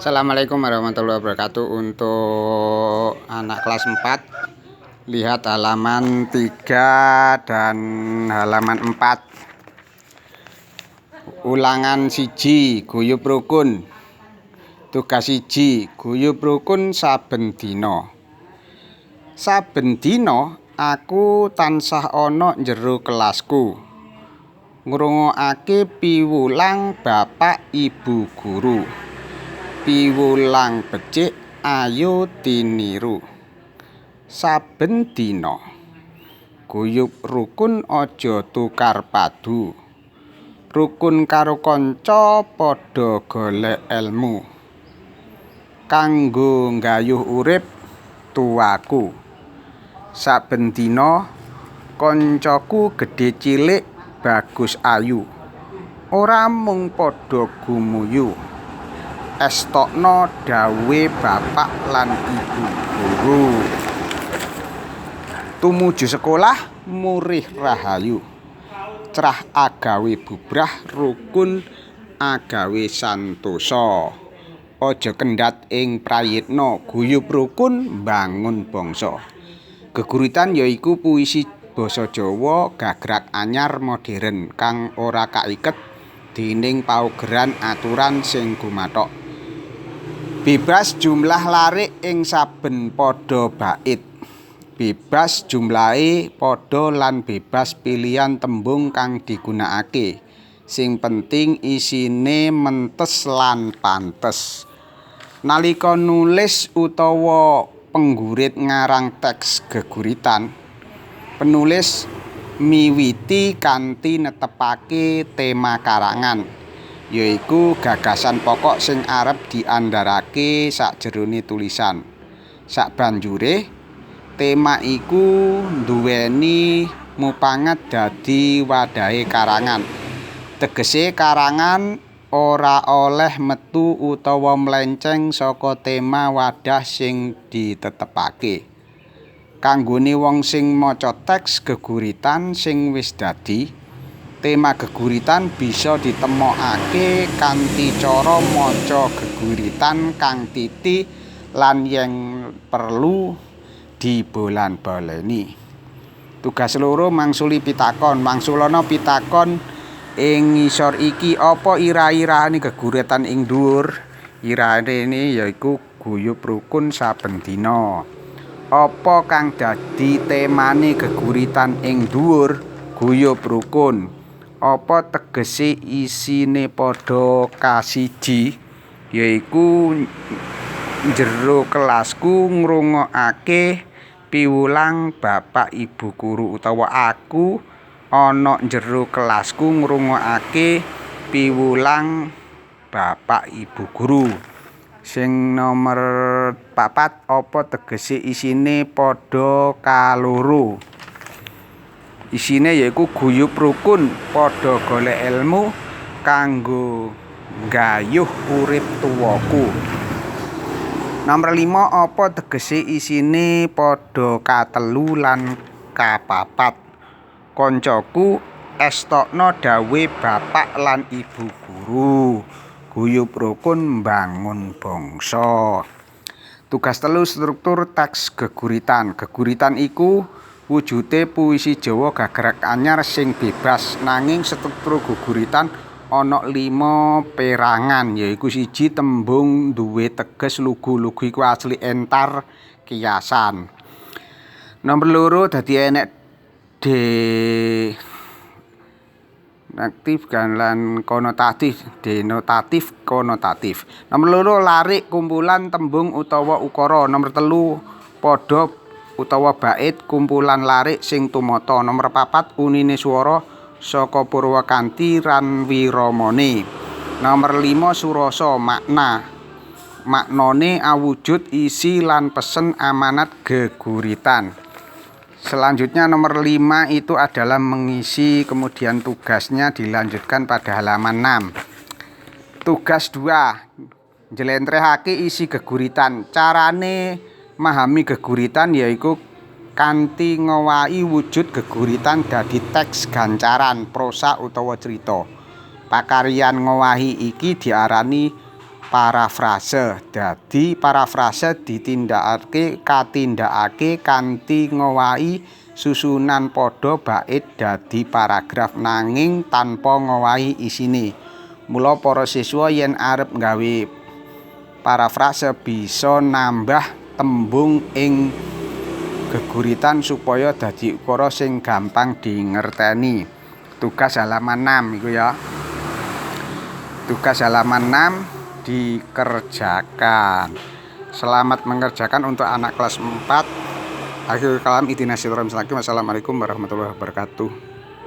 Assalamualaikum warahmatullahi wabarakatuh. Untuk anak kelas 4, lihat halaman 3 dan halaman 4. Ulangan siji, guyub rukun. Tugas siji, guyub rukun saben dina. Saben dina aku tansah ana njero kelasku, ngrungokake piwulang bapak ibu guru. Piwulang becik ayo tiniru. Saben dina guyub rukun aja tukar padu. Rukun karo kanca padha golek ilmu. Kanggo nggayuh urip tuaku. Saben dina kancaku gedhe cilik bagus ayu. Ora mung padha gumuyu. Estokno dawe bapak lan ibu guru. Tumuju sekolah murih rahayu. Cerah agawe bubrah, rukun agawe santosa. Aja kendhat ing prayitna, guyub rukun mbangun bangsa. Geguritan yaiku puisi basa Jawa gagrag anyar modern kang ora kaiket dening paugeran aturan sing gumathok. Bebas jumlah larik ing saben pada bait. Bebas jumlahe padha lan bebas pilihan tembung kang digunakake. Sing penting isine mentes lan pantes. Nalika nulis utawa penggurit ngarang teks geguritan, penulis miwiti kanthi netepake tema karangan, yaiku gagasan pokok sing arep diandharake sakjerone tulisan. Sabanjure tema iku nduweni mupangat dadi wadhahe karangan. Tegese karangan ora oleh metu utawa mlenceng saka tema wadah sing ditetepake. Kanggone wong sing maca teks geguritan sing wis dadi, tema geguritan bisa ditemokake kanthi cara maca geguritan kang titi lan yen perlu dibolan-baleni. Tugas loro, mangsuli pitakon. Mangsulana pitakon ing ngisor iki, apa irah-irahane geguritan ing dhuwur? Irahane yaiku guyub rukun saben dina. Apa kang dadi temane geguritan ing dhuwur? Guyub rukun. Apa tegese isine padha kasiji? Yaiku njero kelasku ngrungokake piwulang bapak ibu guru, utawa aku ana njero kelasku ngrungokake piwulang bapak ibu guru. Sing nomor 4, apa tegese isine padha kaloro? Isine yaiku guyub rukun padha golek ilmu kanggo nggayuh urip tuwaku. Nomor 5, apa tegese isine padha katelu lan kapapat? Koncoku estokno dawe bapak lan ibu guru. Guyub rukun mbangun bangsa. Tugas 3, struktur teks geguritan. Geguritan iku wujude puisi Jawa gagrag anyar sing bebas, nanging struktur geguritan ana 5 perangan, yaiku 1, tembung duwe teges lugu-lugu iku asli entar kiasan. Nomor 2, dadi enek denotatif lan konotatif, denotatif konotatif. Nomor 2, larik kumpulan tembung utawa ukara. Nomor 3, pada utawa bait kumpulan larik sing tumata. Nomor 4, unine swara saka purwakanthi lan wiramane. Nomor 5, surasa makna. Maknane awujud isi lan pesen amanat geguritan. Selanjutnya nomor 5 itu adalah mengisi, kemudian tugasnya dilanjutkan pada halaman 6. Tugas 2, njlentrehake isi geguritan. Carane memahami geguritan yaiku kanthi ngowahi wujud geguritan dadi teks gancaran, prosa utawa cerita. Pakaryan ngowahi iki diarani parafrase. Dadi parafrase katindakake kanthi ngowahi susunan padha bait dadi paragraf nanging tanpa ngowahi isine. Mula para siswa yen arep nggawe parafrase bisa nambah tembung ing geguritan supaya dadi ukara sing gampang dingerteni. Tugas halaman 6 iku ya. Tugas halaman 6 dikerjakan. Selamat mengerjakan untuk anak kelas 4. Akhirul kalam, Wassalamualaikum warahmatullahi wabarakatuh.